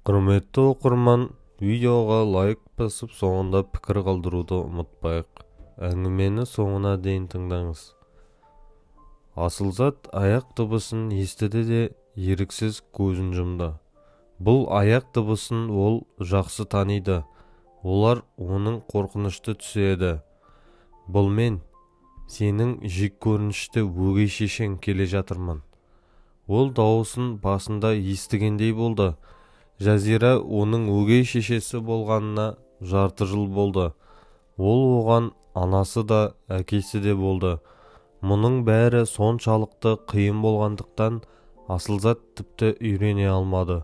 Құрметті оқырман, видеоға лайк басып соңында пікір қалдыруды ұмытпайық. Әңгімені соңына дейін тыңдаңыз. Асылзат аяқ дыбысын естіді де еріксіз көзін жұмды. Бұл аяқ дыбысын ол жақсы таниды. Олар оның қорқынышты түсі еді. Бұл мен, сенің жек көрінішті өгей шешең келе жатырмын. Ол дауысын басында естігендей болды. Жазира оның өгей шешесі болғанына жарты жыл болды. Ол оған анасы да, әкесі де болды. Мұның бәрі соншалықты қиын болғандықтан Асылзат тіпті үйрене алмады.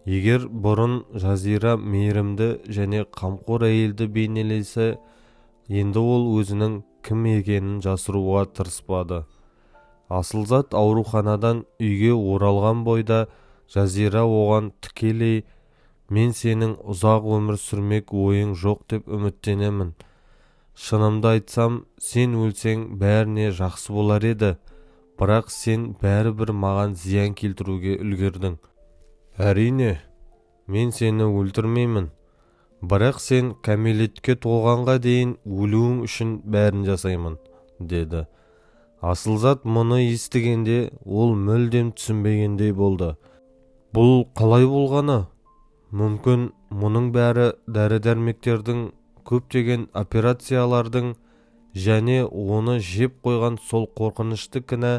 Егер бұрын Жазира мейірімді және қамқор әйелді бейнелесе, енді ол өзінің кім екенін жасыруға тырыспады. Асылзат ауруханадан үйге оралған бойда Жазира оған тікелей «Мен сенің ұзақ өмір сүрмек ойың жоқ деп үміттенемін. Шынымды айтсам, сен өлсең бәріне жақсы болар еді, бірақ сен бәрібір маған зиян келтіруге үлгердің. Әрине, мен сені өлтірмеймін, бірақ сен кәмелетке толғанға дейін өлуің үшін бәрін жасаймын», деді. Асылзат мұны естігенде ол мүлдем түсінбегендей болды. Бұл қалай болғаны? Мүмкін мұның бәрі дәрі-дәрмектердің, көптеген операциялардың және оны жеп қойған сол қорқынышты кінә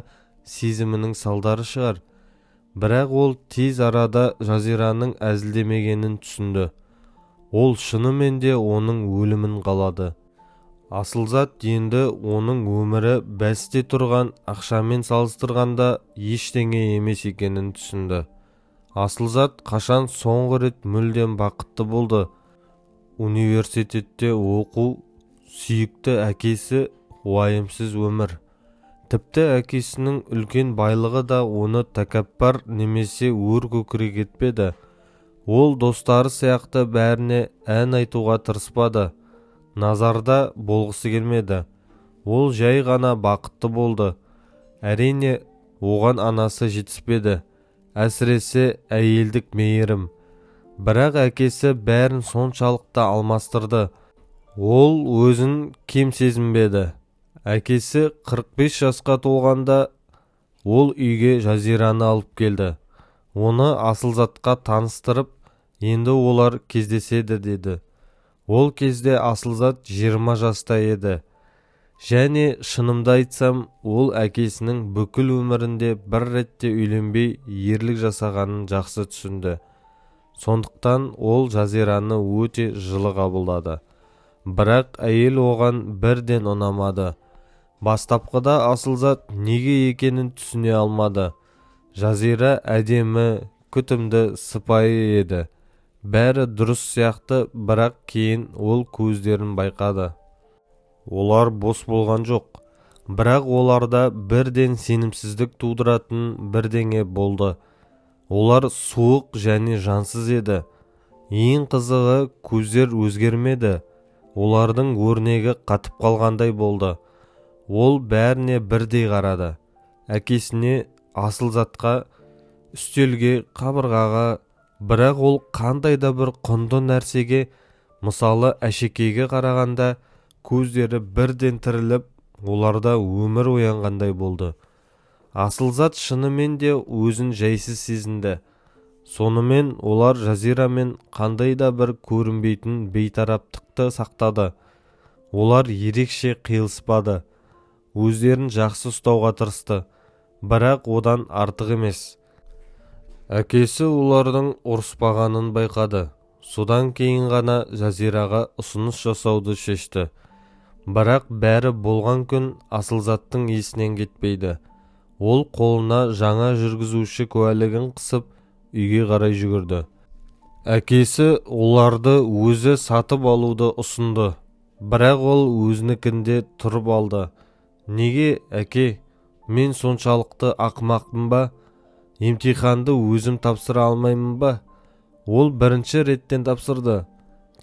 сезімінің салдары шығар. Бірақ ол тез арада Жазираның әзілдемегенін түсінді. Ол шынымен де оның өлімін қалады. Асылзат енді оның өмірі бәсте тұрған ақшамен салыстырғанда ештеңе емес екенін түсінді. Асылзат қашан соңғы рет мүлдем бақытты болды. Университетте оқу, сүйікті әкесі, уайымсыз өмір. Тіпті әкесінің үлкен байлығы да оны тәкаппар немесе өр көкірек етпеді. Ол достары сияқты бәріне ән айтуға тырыспады. Назарда болғысы келмеді. Ол жай ғана бақытты болды. Әрине, оған анасы жетіспеді. Әсіресе әйелдік мейірім. Бірақ әкесі бәрін соншалықты алмастырды. Ол өзін кем сезінбеді. Әкесі 45 жасқа толғанда ол үйге Жазираны алып келді. Оны Асылзатқа таныстырып, енді олар кездеседі деді. Ол кезде Асылзат 20 жаста еді. Және шынымды айтсам, ол әкесінің бүкіл өмірінде бір ретте үйленбей ерлік жасағанын жақсы түсінді. Сондықтан ол Жазираны өте жылы қабылдады. Бірақ әйел оған бірден ұнамады. Бастапқыда Асылзат неге екенін түсіне алмады. Жазира әдемі, күтімді, сыпайы еді. Бәрі дұрыс сияқты, бірақ кейін ол көздерін байқады. Олар бос болған жоқ, бірақ оларда бірден сенімсіздік тудыратын бірдеңе болды. Олар суық және жансыз еді. Ең қызығы, көздер өзгермеді. Олардың өрнегі қатып қалғандай болды. Ол бәріне бірдей қарады. Әкесіне, Асылзатқа, үстелге, қабырғаға, бірақ ол қандай да бір құнды нәрсеге, мысалы әшекейге қарағанда, көздері бірден тіріліп, оларда өмір оянғандай болды. Асылзат шынымен де өзін жайсыз сезінді. Сонымен олар Жазирамен қандай да бір көрінбейтін бейтараптықты сақтады. Олар ерекше қиылыспады. Өздерін жақсы ұстауға тырысты, бірақ одан артық емес. Әкесі олардың ұрыспағанын байқады. Содан кейін ғана Жазираға ұсыныс жасауды шешті. Бірақ бәрі болған күн Асылзаттың есінен кетпейді. Ол қолына жаңа жүргізуші куәлігін қысып, үйге қарай жүгірді. Әкесі оларды өзі сатып алуды ұсынды. Бірақ ол өзінікінде тұрып алды. Неге, әке, мен соншалықты ақымақпын ба? Емтиханды өзім тапсыра алмаймын ба? Ол бірінші реттен тапсырды.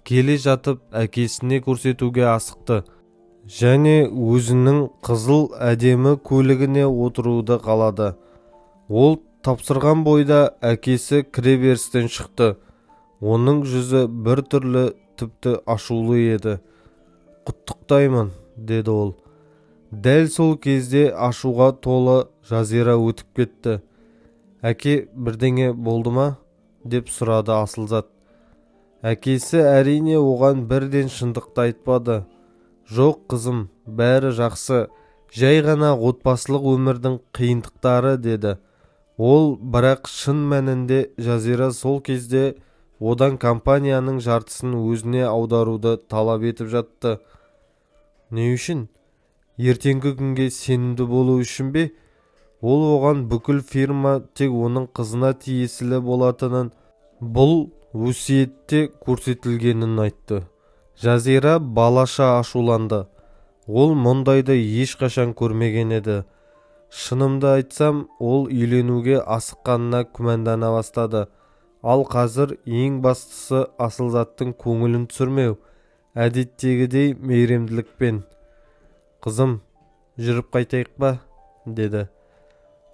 Келе жатып әкесіне көрсетуге асықты. Және өзінің қызыл әдемі көлігіне отыруды қалады. Ол тапсырған бойда әкесі кіреберістен шықты. Оның жүзі бір түрлі тіпті ашулы еді. «Құттықтаймын», деді ол. Дәл сол кезде ашуға толы Жазира өтіп кетті. «Әке, бірдеңе болды ма?» деп сұрады Асылзат. Әкесі әрине оған бірден шындықты айтпады. «Жоқ, қызым, бәрі жақсы, жай ғана отбасылық өмірдің қиындықтары», деді. Ол бірақ шын мәнінде Жазира сол кезде одан компанияның жартысын өзіне аударуды талап етіп жатты. Не үшін? Ертеңгі күнге сенімді болу үшін бе? Ол оған бүкіл фирма тек оның қызына тиесілі болатынын, бұл өсиетте көрсетілгенін айтты. Жазира балаша ашуланды. Ол мұндайды ешқашан көрмеген еді. Шынымды айтсам, ол үйленуге асыққанына күмәндана бастады. Ал қазір ең бастысы Асылзаттың көңілін түсірмеу, әдеттегідей мейірімділікпен. «Қызым, жүріп қайтайық па?» деді.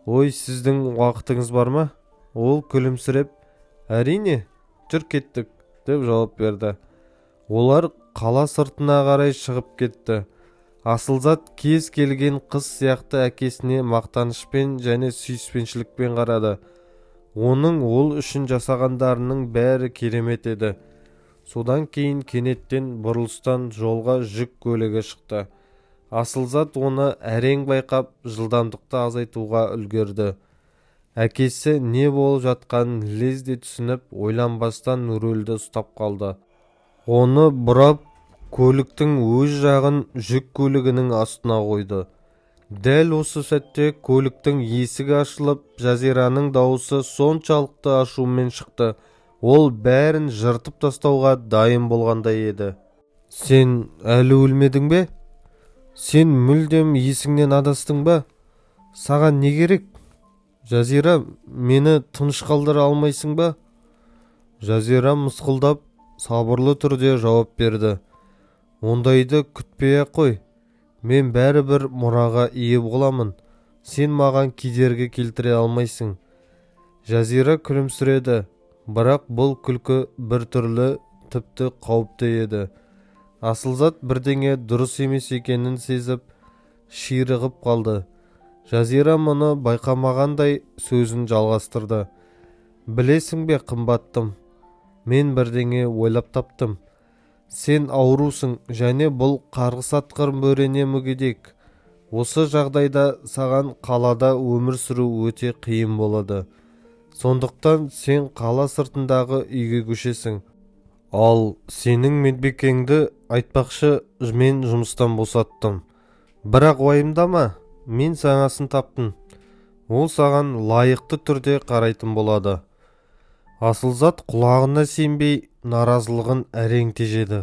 «Ой, сіздің уақытыңыз бар ма?» Ол күлімсіреп, «Әрине, жүр кеттік», деп жауап берді. Олар қала сыртына қарай шығып кетті. Асылзат кез келген қыз сияқты әкесіне мақтанышпен және сүйіспеншілікпен қарады. Оның ол үшін жасағандарының бәрі керемет еді. Содан кейін кенеттен бұрылыстан жолға жүк көлігі шықты. Асылзат оны әрең байқап, жылдамдықты азайтуға үлгерді. Әкесі не болып жатқанын лезде түсініп, ойланбастан рөлді ұстап қалды. Оны бұрап, көліктің өз жағын жүк көлігінің астына қойды. Дәл осы сәтте көліктің есігі ашылып, Жазираның дауысы соншалықты ашумен шықты. Ол бәрін жыртып тастауға дайын болғандай еді. «Сен әлі өлмедің бе? Сен мүлдем есіңнен адастың ба? Саған не керек? Жазира, мені тыныш қалдыра алмайсың ба?» Жазира мысқылдап, сабырлы түрде жауап берді. «Ондайды күтпей-ақ қой. Мен бәрібір мұраға ие боламын. Сен маған кедергі келтіре алмайсың». Жазира күлімсіреді, бірақ бұл күлкі бір түрлі тіпті қауіпті еді. Асылзат бірдеңе дұрыс емес екенін сезіп, ширығып қалды. Жазира мұны байқамағандай сөзін жалғастырды. «Білесің бе, қымбаттым, мен бірдеңе ойлап таптым. Сен аурусың және бұл қарғыс атқыр мөрене мүгедек. Осы жағдайда саған қалада өмір сүру өте қиын болады. Сондықтан сен қала сыртындағы үйге көшесің. Ал сенің медбикеңді айтпақшы, мен жұмыстан босаттым. Бірақ уайымдама, мен саңасын таптым. Ол саған лайықты түрде қарайтын болады». Асылзат құлағына сенбей наразылығын әрең тежеді.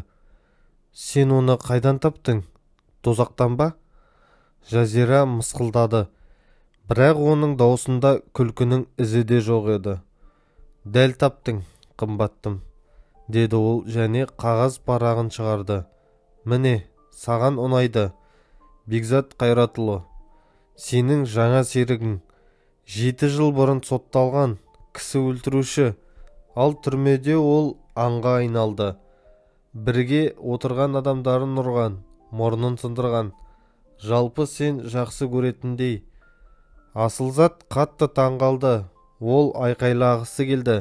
«Сен оны қайдан таптың? Тозақтан ба?» Жазира мысқылдады, бірақ оның даусында күлкінің ізі де жоқ еді. «Дәл таптың, қымбаттым», деді ол және қағаз парағын шығарды. «Міне, саған ұнайды. Бекзат Қайратұлы, сенің жаңа серігің. 7 жыл бұрын сотталған кісі өлтіруші, ал түрмеде ол аңға айналды. Бірге отырған адамдарын ұрған, мұрнын сындырған. Жалпы сен жақсы көретіндей». Асылзат қатты таңғалды. Ол айқайлағысы келді.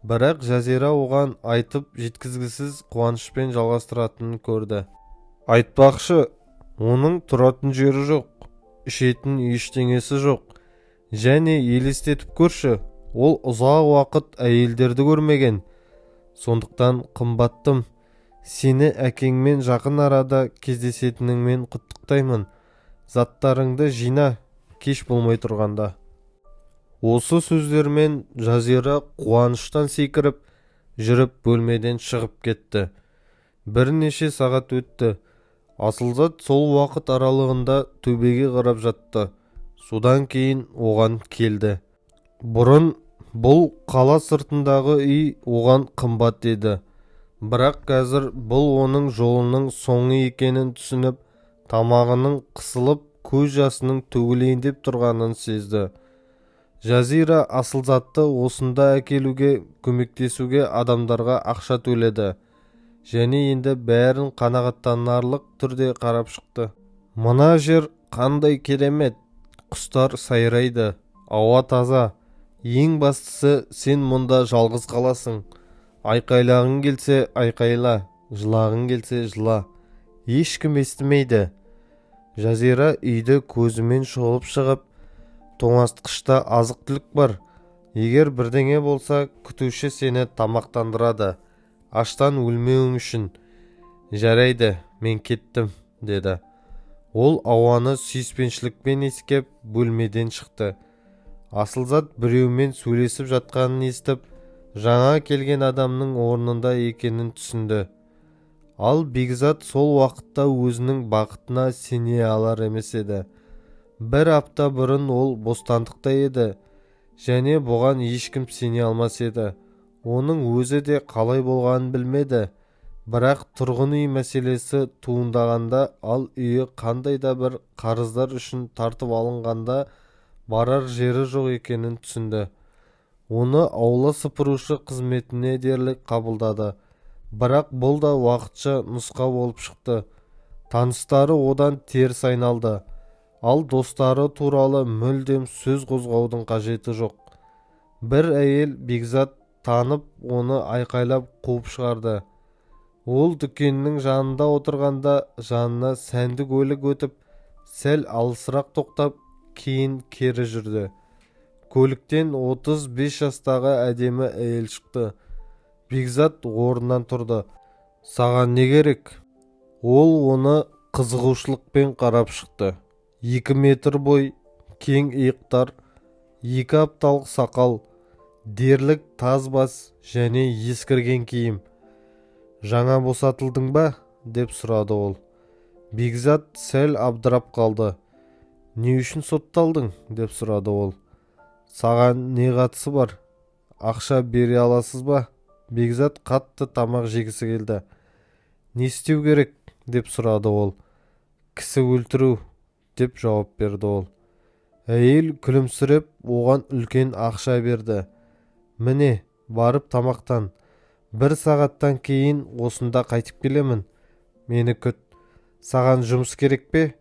Бірақ Жазира оған айтып жеткізгісіз қуанышпен жалғастыратынын көрді. «Айтпақшы, оның тұратын жері жоқ, ішетін ештеңесі жоқ. Және елестетіп көрші, ол ұзақ уақыт әйелдерді көрмеген. Сондықтан қымбаттым, сені әкеңмен жақын арада кездесетініңмен құттықтаймын. Заттарыңды жина, кеш болмай тұрғанда». Осы сөздермен Жазира қуаныштан секіріп, жүріп бөлмеден шығып кетті. Бірнеше сағат өтті. Асылзат сол уақыт аралығында төбеге қарап жатты. Содан кейін оған келді. Бұрын бұл қала сыртындағы үй оған қымбат еді. Бірақ қазір бұл оның жолының соңы екенін түсініп, тамағының қысылып, көз жасының төгілейін деп тұрғанын сезді. жазира асылзатты осында әкелуге көмектесуге адамдарға ақша төледі және енді бәрін қанағаттанарлық түрде қарап шықты. Мына жер қандай керемет, құстар сайрайды, ауа таза, ең бастысы сен мұнда жалғыз қаласың. Айқайлағың келсе айқайла, жылағың келсе жыла, ешкім естімейді. жазира үйді көзімен шолып шығып, тоңазытқышта азық-түлік бар. Егер бірдеңе болса, күтуші сені тамақтандырады. Аштан өлмеуің үшін. Жарайды, мен кеттім, деді. Ол ауаны сүйіспеншілікпен иіскеп бөлмеден шықты. Асылзат біреумен сөйлесіп жатқанын естіп, жаңа келген адамның орнында екенін түсінді. Ал Бекзат сол уақытта өзінің бақытына сене алар емес еді. Бір апта бұрын ол бостандықта еді, және бұған ешкім сене алмас еді. Оның өзі де қалай болғанын білмеді. Бірақ тұрғын үй мәселесі туындағанда, ал үйі қандай да бір қарыздар үшін тартып алынғанда барар жері жоқ екенін түсінді. Оны аула сыпырушы қызметіне дерлік қабылдады. Бірақ бұл да уақытша нұсқа болып шықты. Таныстары одан теріс айналды. Ал достары туралы мүлдем сөз қозғаудың қажеті жоқ. Бір әйел Бекзат танып, оны айқайлап қуып шығарды. Ол дүкеннің жанында отырғанда жанына сәнді көлік өтіп, сәл алысырақ тоқтап, кейін кері жүрді. Көліктен 35 жастағы әдемі әйел шықты. Бекзат орнынан тұрды. Саған не керек? Ол оны қызығушылықпен қарап шықты. 2 метр бой, кең иықтар, 2 апталық сақал, дерлік таз бас және ескірген киім. Жаңа босатылдың ба? Деп сұрады ол. Бекзат сәл абдырап қалды. Не үшін сотталдың? Деп сұрады ол. Саған не қатысы бар? Ақша бере аласыз ба? Бекзат қатты тамақ жегісі келді. Не істеу керек? Деп сұрады ол. Кісі өлтіру, деп жауап берді ол. Әйел күлімсіреп оған үлкен ақша берді. Міне, барып тамақтан. 1 сағаттан кейін осында қайтып келемін. Мені күт. Саған жұмыс керек пе?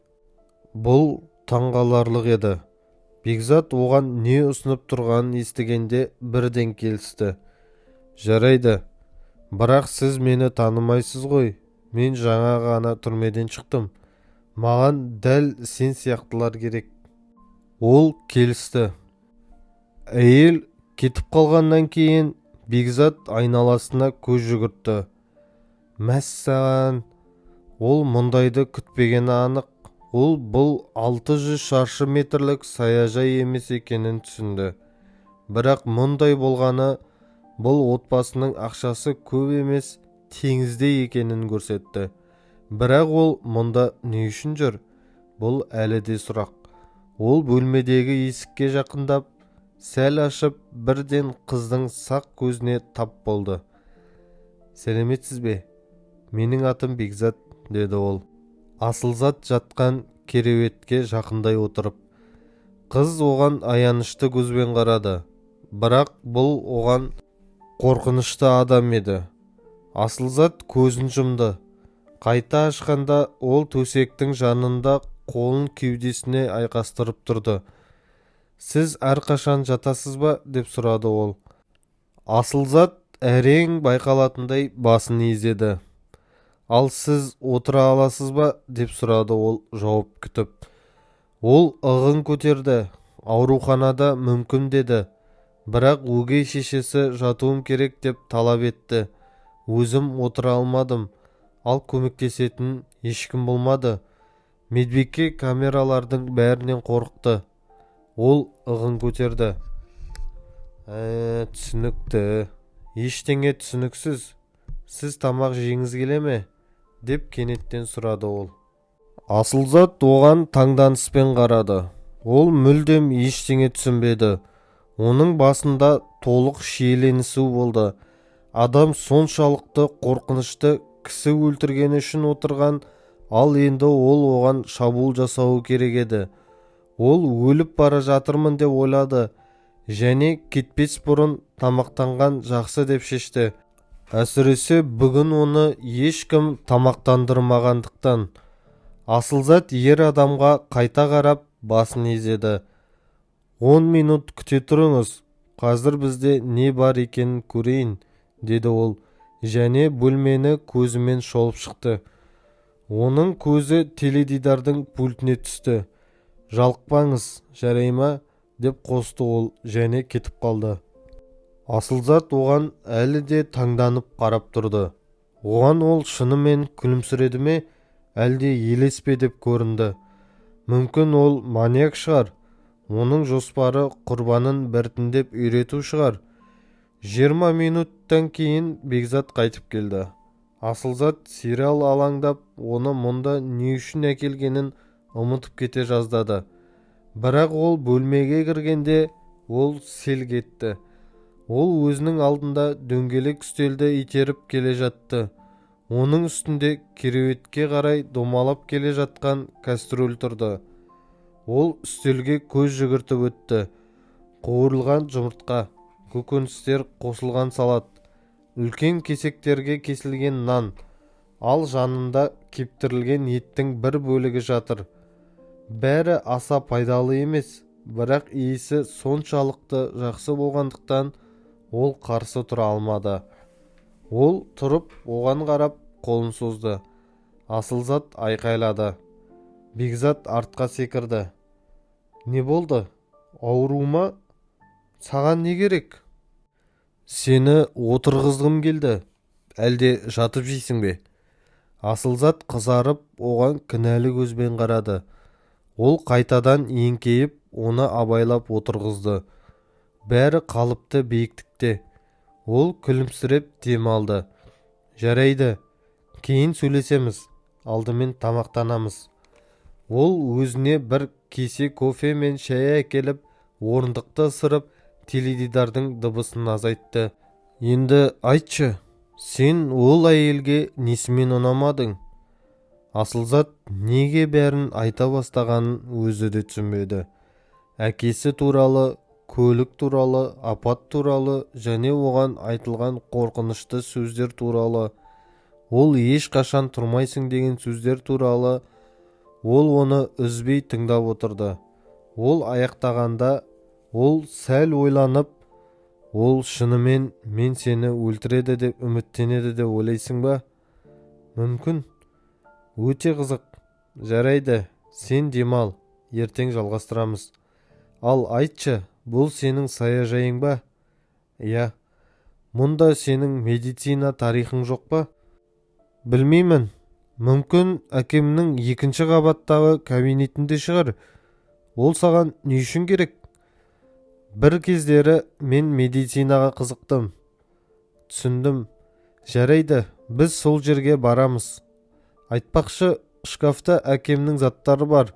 Бұл таңғаларлық еді. Бекзат оған не ұсынып тұрғанын естігенде бірден келісті. Жарайды, бірақ сіз мені танымайсыз ғой. Мен жаңа ғана түрмеден шықтым. Маған дәл сен сияқтылар керек. Ол келісті. Әйел кетіп қалғаннан кейін Бекзат айналасына көз жүгіртті. Мәссаған, ол мұндайды күтпегені анық. Ол бұл 600 шаршы метрлік саяжай емес екенін түсінді. Бірақ мұндай болғаны, бұл отбасының ақшасы көп емес, теңізде екенін көрсетті. Бірақ ол мұнда не үшін жүр? Бұл әлі де сұрақ. Ол бөлмедегі есікке жақындап, сәл ашып, бірден қыздың сақ көзіне тап болды. Сәлеметсіз бе? Менің атым Бекзат, деді ол. Асылзат жатқан кереуетке жақындай отырып. Қыз оған аянышты көзбен қарады. Бірақ бұл оған қорқынышты адам еді. Асылзат көзін жұмды. Қайта ашқанда ол төсектің жанында қолын кеудесіне айқастырып тұрды. Сіз әрқашан жатасыз ба? Деп сұрады ол. Асылзат әрең байқалатындай басын изеді. Ал сіз отыра аласыз ба? Деп сұрады ол жауап күтіп. Ол ығын көтерді. Ауруханада мүмкін деді. Бірақ өгей шешесі жатуым керек деп талап етті. Өзім отыра алмадым. Ал көмектесетін ешкім болмады. Медбике камералардың бәрінен қорықты. Ол ығын көтерді. Түсінікті. Ештеңе түсініксіз. Сіз тамақ жеңіз келе ме? Деп кенеттен сұрады ол. Асылзат оған таңданыспен қарады. Ол мүлдем ештеңе түсінбеді. Оның басында толық шиеленісу болды. Адам соншалықты қорқынышты, кісі өлтіргені үшін отырған, ал енді ол оған шабуыл жасауы керек еді. Ол өліп бара жатырмын деп ойлады. және кетпес бұрын тамақтанған жақсы деп шешті. Әсіресе бүгін оны ешкім тамақтандырмағандықтан. Асылзат ер адамға қайта қарап басын изеді. 10 минут күте тұрыңыз, қазір бізде не бар екенін көрейін, деді ол, және бөлмені көзімен шолып шықты. Оның көзі теледидардың пультіне түсті. Жалықпаңыз, жарай ма? Деп қосты ол, және кетіп қалды. Асылзат оған әлі де таңданып қарап тұрды. Оған ол шынымен күлімсіреді ме, әлде елес пе деп көрінді. Мүмкін ол маньяк шығар. Оның жоспары құрбанын біртіндеп үйрету шығар. 20 минуттан кейін Бекзат қайтып келді. Асылзат сериал алаңдап, оны мұнда не үшін әкелгенін ұмытып кете жаздады. Бірақ ол бөлмеге кіргенде ол селк етті. Ол өзінің алдында дөңгелек үстелді итеріп келе жатты. Оның үстінде кереуетке қарай домалап келе жатқан кастрөл тұрды. Ол үстелге көз жүгіртіп өтті. Қуырылған жұмыртқа, көкөністер қосылған салат, үлкен кесектерге кесілген нан, ал жанында кептірілген еттің бір бөлігі жатыр. Бәрі аса пайдалы емес, бірақ иісі соншалықты жақсы болғандықтан ол қарсы тұра алмады. Ол тұрып оған қарап қолын созды. Асылзат айқайлады. Бекзат артқа секірді. Не болды? Ауру ма? Саған не керек? Сені отырғызғым келді. Әлде жатып жейсің бе? Асылзат қызарып оған кінәлі көзбен қарады. Ол қайтадан еңкейіп оны абайлап отырғызды. Бәрі қалыпты биіктікте. Ол күлімсіреп дем алды. Жарайды, кейін сөйлесеміз, алдымен тамақтанамыз. Ол өзіне бір кесе кофе мен шай әкеліп, орындықты ысырып, теледидардың дыбысын азайтты. Енді айтшы, сен ол әйелге несімен ұнамадың? Асылзат неге бәрін айта бастағанын өзі де түсінбеді. Әкесі туралы, көлік туралы, апат туралы және оған айтылған қорқынышты сөздер туралы, ол ешқашан тұрмайсың деген сөздер туралы. Ол оны үзбей тыңдап отырды. Ол аяқтағанда, ол сәл ойланып, ол шынымен мен сені өлтіреді деп үміттенеді деп ойлайсың ба? Мүмкін. Өте қызық. Жарайды, сен демал, ертең жалғастырамыз. Ал айтшы, бұл сенің саяжайың ба? Иә. Мұнда сенің медицина тарихың жоқ па? Білмеймін. Мүмкін әкемнің 2-ші қабаттағы кабинетінде шығар. Ол саған не үшін керек? Бір кездері мен медицинаға қызықтым. Түсіндім. Жарайды, біз сол жерге барамыз. Айтпақшы, шкафта әкемнің заттары бар.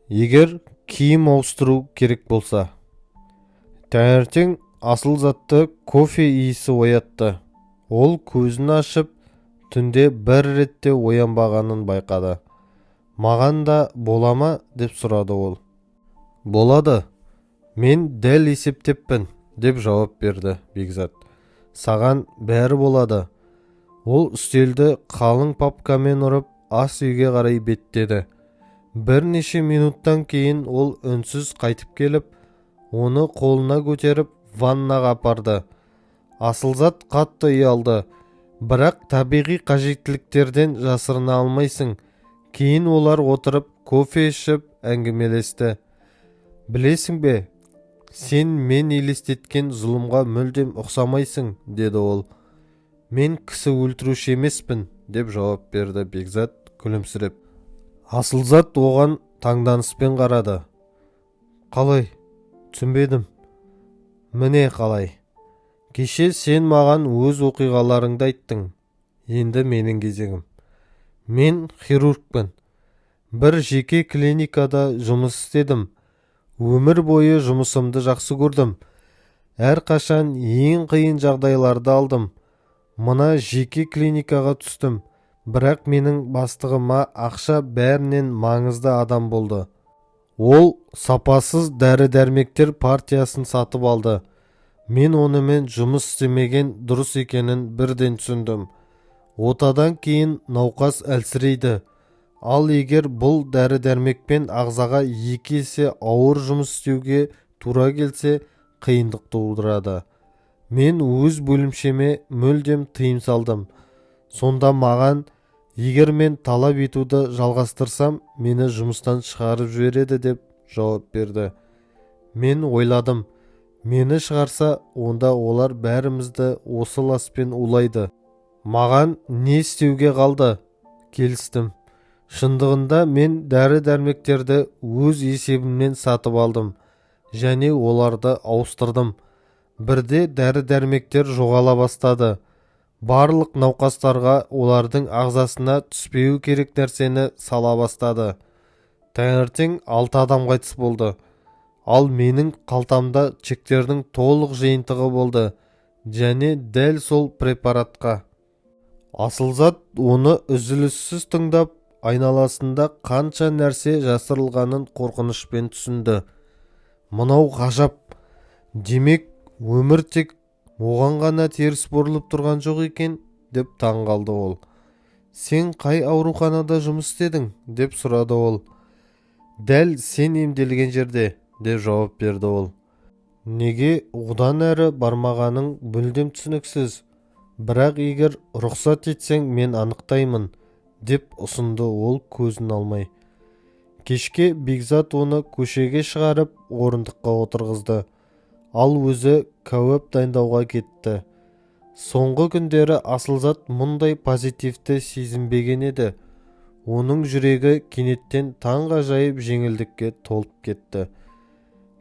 Егер киім ауыстыру керек болса. Таңертең Асылзатты кофе иісі оятты. Ол көзін ашып, түнде бір ретте оянбағанын байқады. Маған да бола ма? Деп сұрады ол. Болады. Мен дәл есептеппін, деп жауап берді Бекзат. Саған бәрі болады. Ол үстелді қалың папкамен ұрып, ас үйге қарай беттеді. Бірнеше минуттан кейін ол үнсіз қайтып келіп, оны қолына көтеріп ваннаға апарды. Асылзат қатты ұялды. Бірақ табиғи қажеттіліктерден жасырына алмайсың. Кейін олар отырып кофе ішіп әңгімелесті. Білесің бе, сен мен елестеткен зұлымға мүлдем ұқсамайсың, деді ол. Мен кісі өлтіруші емеспін, деп жауап берді Бекзат күлімсіреп. Асылзат оған таңданыспен қарады. Қалай? Түсінбедім. Міне қалай. Кеше сен маған өз оқиғаларыңды айттың. Енді менің кезегім. Мен хирургпын. Бір жеке клиникада жұмыс істедім. Өмір бойы жұмысымды жақсы көрдім. Әрқашан ең қиын жағдайларды алдым. Мына жеке клиникаға түстім. Бірақ менің бастығыма ақша бәрінен маңызды адам болды. Ол сапасыз дәрі-дәрмектер партиясын сатып алды. Мен онымен жұмыс істемеген дұрыс екенін бірден түсіндім. Отадан кейін науқас әлсірейді. Ал егер бұл дәрі-дәрмекпен ағзаға 2 есе ауыр жұмыс істеуге тура келсе, қиындық тудырады. Мен өз бөлімшеме мүлдем тыйым салдым. Сонда маған, егер мен талап етуді жалғастырсам, мені жұмыстан шығарып жібереді деп жауап берді. Мен ойладым, мені шығарса, онда олар бәрімізді осы ласпен улайды. Маған не істеуге қалды? Келістім. Шындығында мен дәрі-дәрмектерді өз есебімнен сатып алдым және оларды ауыстырдым. Бірде дәрі-дәрмектер жоғала бастады. Барлық науқастарға олардың ағзасына түспеу керек нәрсені сала бастады. Таңертең 6 адам қайтыс болды. Ал менің қалтамда чектердің толық жиынтығы болды және дәл сол препаратқа. Асылзат оны үзіліссіз тыңдап, айналасында қанша нәрсе жасырылғанын қорқынышпен түсінді. Мынау ғажап. Демек, өмір тек оған ғана теріс бұрылып тұрған жоқ екен, деп таңғалды ол. Сен қай ауруханада жұмыс істедің? Деп сұрады ол. Дәл сен емделген жерде, деп жауап берді ол. Неге одан әрі бармағаның мүлдем түсініксіз. Бірақ егер рұқсат етсең, мен анықтаймын, деп ұсынды ол көзін алмай. Кешке Бекзат оны көшеге шығарып, орындыққа отырғызды. Ал өзі кәуап дайындауға кетті. Соңғы күндері Асылзат мұндай позитивті сезінбеген еді. Оның жүрегі кенеттен таңғажайып жеңілдікке толып кетті.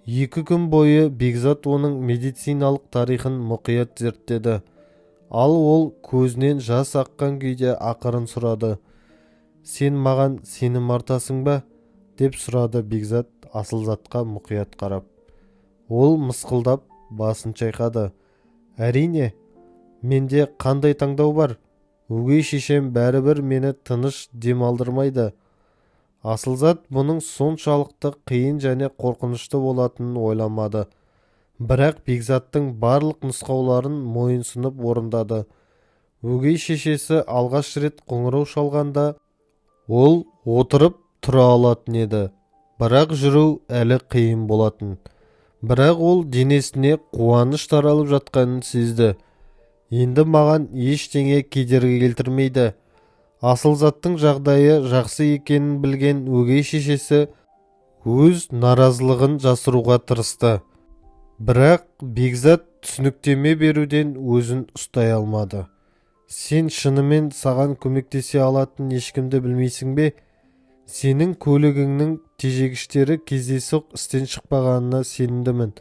2 күн бойы Бекзат оның медициналық тарихын мұқият зерттеді. Ал ол көзінен жас аққан күйде ақырын сұрады. Сен маған сенім артасың ба? Деп сұрады Бекзат Асылзатқа мұқият қарап. Ол мысқылдап басын шайқады. Әрине, менде қандай таңдау бар? Өгей шешем бәрібір мені тыныш демалдырмайды. Асылзат бұның соншалықты қиын және қорқынышты болатынын ойламады. Бірақ Бекзаттың барлық нұсқауларын мойынсынып орындады. Өгей шешесі алғаш рет қоңырау шалғанда ол отырып тұра алатын еді. Бірақ жүру әлі қиын болатын. Бірақ ол денесіне қуаныш таралып жатқанын сезді. Енді маған ештеңе кедергі келтірмейді. Асылзаттың жағдайы жақсы екенін білген өгей шешесі өз наразылығын жасыруға тырысты. Бірақ Бекзат түсініктеме беруден өзін ұстай алмады. Сен шынымен саған көмектесе алатын ешкімді білмейсің бе? Сенің көлігіңнің тежегіштері кездейсоқ істен шықпағанына сенімдімін.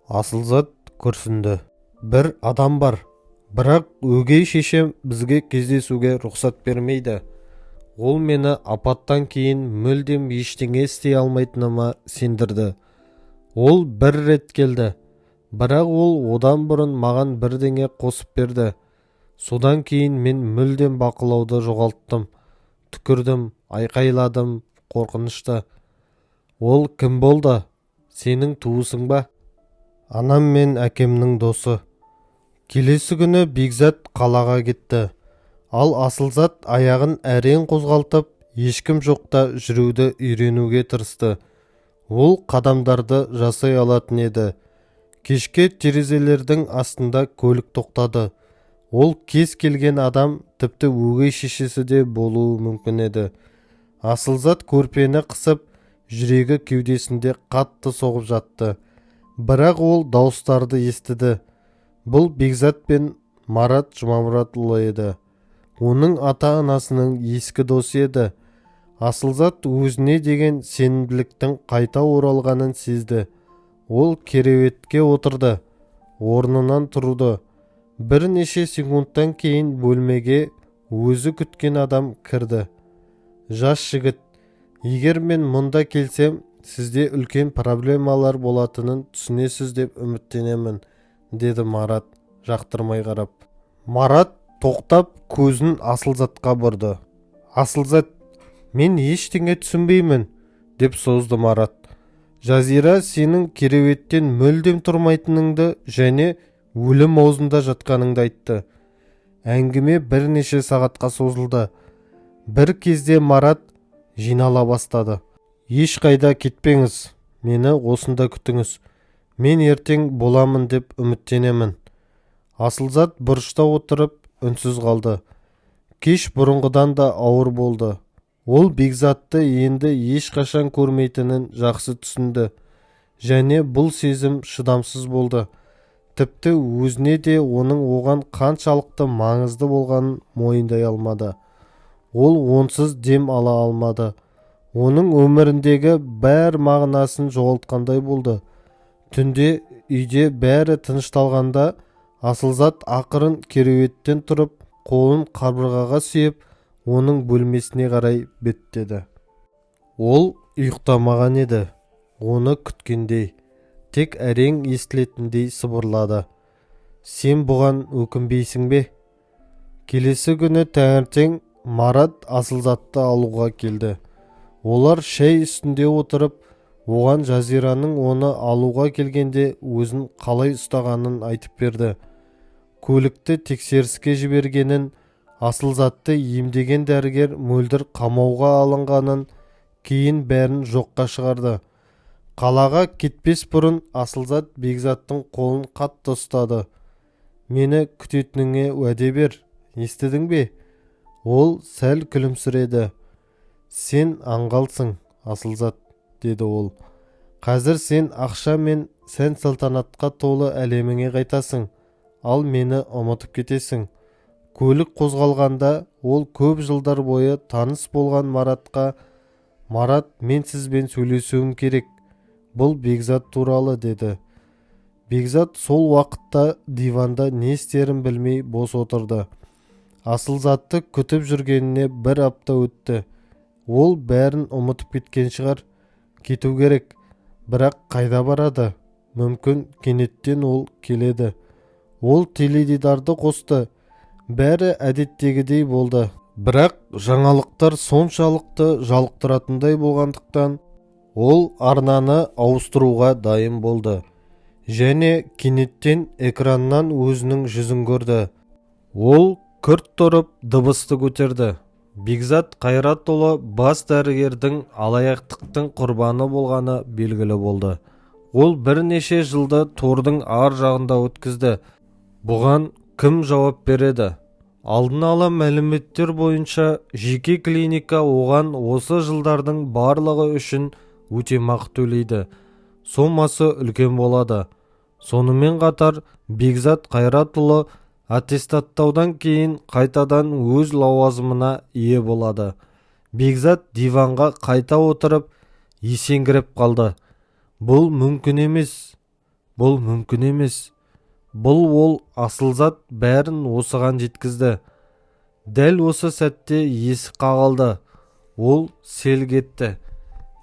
Асылзат күрсінді. Бір адам бар. Бірақ өгей шешем бізге кездесуге рұқсат бермейді. Ол мені апаттан кейін мүлдем ештеңе істей алмайтыныма сендірді. Ол бір рет келді. Бірақ ол одан бұрын маған бірдеңе қосып берді. Содан кейін мен мүлдем бақылауды жоғалттым. Түкірдім, айқайладым, қорқынышты. Ол кім болды? Сенің туысың ба? Анам мен әкемнің досы. Келесі күні Бекзат қалаға кетті. Ал Асылзат аяғын әрең қозғалтып, ешкім жоқта жүруді үйренуге тырысты. Ол қадамдарды жасай алатын еді. Кешке терезелердің астында көлік тоқтады. Ол кез келген адам, тіпті өгей шешесі де болуы мүмкін еді. Асылзат көрпені қысып, жүрегі кеудесінде қатты соғып жатты. Бірақ ол дауыстарды естіді. Бұл Бекзат пен Марат Жұмамұратұлы еді. Оның ата-анасының ескі досы еді. Асылзат өзіне деген сенімділіктің қайта оралғанын сезді. Ол кереуетке отырды. Орнынан тұрды. Бірнеше секундтан кейін бөлмеге өзі күткен адам кірді. Жас жігіт, егер мен мұнда келсем, сізде үлкен проблемалар болатынын түсінесіз деп үміттенемін, деді Марат жақтырмай қарап. Марат тоқтап көзін Асылзатқа бұрды. Асылзат, мен ештеңе түсінбеймін, деп созды Марат. жазира сенің кереуеттен мүлдем тұрмайтыныңды және өлім аузында жатқаныңды айтты. Әңгіме бірнеше сағатқа созылды. Бір кезде Марат жинала бастады. Ешқайда кетпеңіз, мені осында күтіңіз. Мен ертең боламын деп үміттенемін. Асылзат бұрышта отырып үнсіз қалды. Кеш бұрынғыдан да ауыр болды. Ол Бекзатты енді ешқашан көрмейтінін жақсы түсінді. Және бұл сезім шыдамсыз болды. Тіпті өзіне де оның оған қаншалықты маңызды болғанын мойындай алмады. Ол онсыз дем ала алмады. Оның өміріндегі бәр мағынасын жоғалтқандай болды. Түнде үйде бәрі тынышталғанда Асылзат ақырын кереуеттен тұрып, қолын қабырғаға сүйеп, оның бөлмесіне қарай беттеді. Ол ұйықтамаған еді. Оны күткендей, тек әрең естілетіндей сыбырлады. Сен бұған өкінбейсің бе? Келесі күні таңертең Марат Асылзатты алуға келді. Олар шай үстінде отырып, оған жазираның оны алуға келгенде өзін қалай ұстағанын айтып берді. Көлікті тексеріске жібергенін, Асылзатты емдеген дәрігер мөлдір қамауға алынғанын, кейін бәрін жоққа шығарды. Қалаға кетпес бұрын Асылзат Бекзаттың қолын қатты ұстады. Мені күтетініңе уәде бер, естідің бе? Ол сәл күлімсіреді. Сен аңғалсың, Асылзат, деді ол. Қазір сен ақша мен сән салтанатқа толы әлеміңе қайтасың, ал мені ұмытып кетесің. Көлік қозғалғанда ол көп жылдар бойы таныс болған Маратқа, Марат, мен сізбен сөйлесуім керек. Бұл Бекзат туралы, деді. Бекзат сол уақытта диванда не істерін білмей бос отырды. Асылзатты күтіп жүргеніне бір апта өтті. Ол бәрін ұмытып кеткен шығар. Кету керек. Бірақ қайда барады? Мүмкін кенеттен ол келеді. Ол теледидарды қосты. Бәрі әдеттегідей болды. Бірақ жаңалықтар соншалықты жалықтыратындай болғандықтан ол арнаны ауыстыруға дайын болды. Және кенеттен экраннан өзінің жүзін көрді. Ол күрт тұрып дыбысты көтерді. Бекзат Қайратұлы бас дәрігердің алаяқтықтың құрбаны болғаны белгілі болды. Ол бірнеше жылды тордың ар жағында өткізді. Бұған кім жауап береді? Алдын ала мәліметтер бойынша жеке клиника оған осы жылдардың барлығы үшін өтемақы төлейді. Сомасы үлкен болады. Сонымен қатар Бекзат Қайратұлы аттестаттаудан кейін қайтадан өз лауазымына ие болады. Бекзат диванға қайта отырып есеңгіреп қалды. Бұл мүмкін емес. Бұл мүмкін емес. Бұл ол Асылзат бәрін осыған жеткізді. Дәл осы сәтте есік қағылды. Ол селк етті.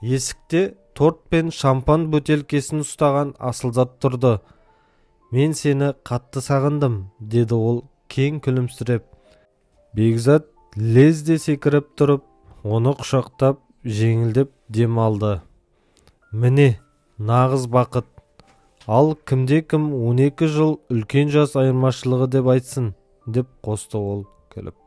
Есікте торт пен шампан бөтелкесін ұстаған Асылзат тұрды. Мен сені қатты сағындым, деді ол кең күлімсіреп. Бекзат лезде секіріп тұрып, оны құшақтап, жеңілдеп дем алды. Міне, нағыз бақыт. Ал кімде-кім 12 жыл үлкен жас айырмашылығы деп айтсын, деп қосты ол күліп.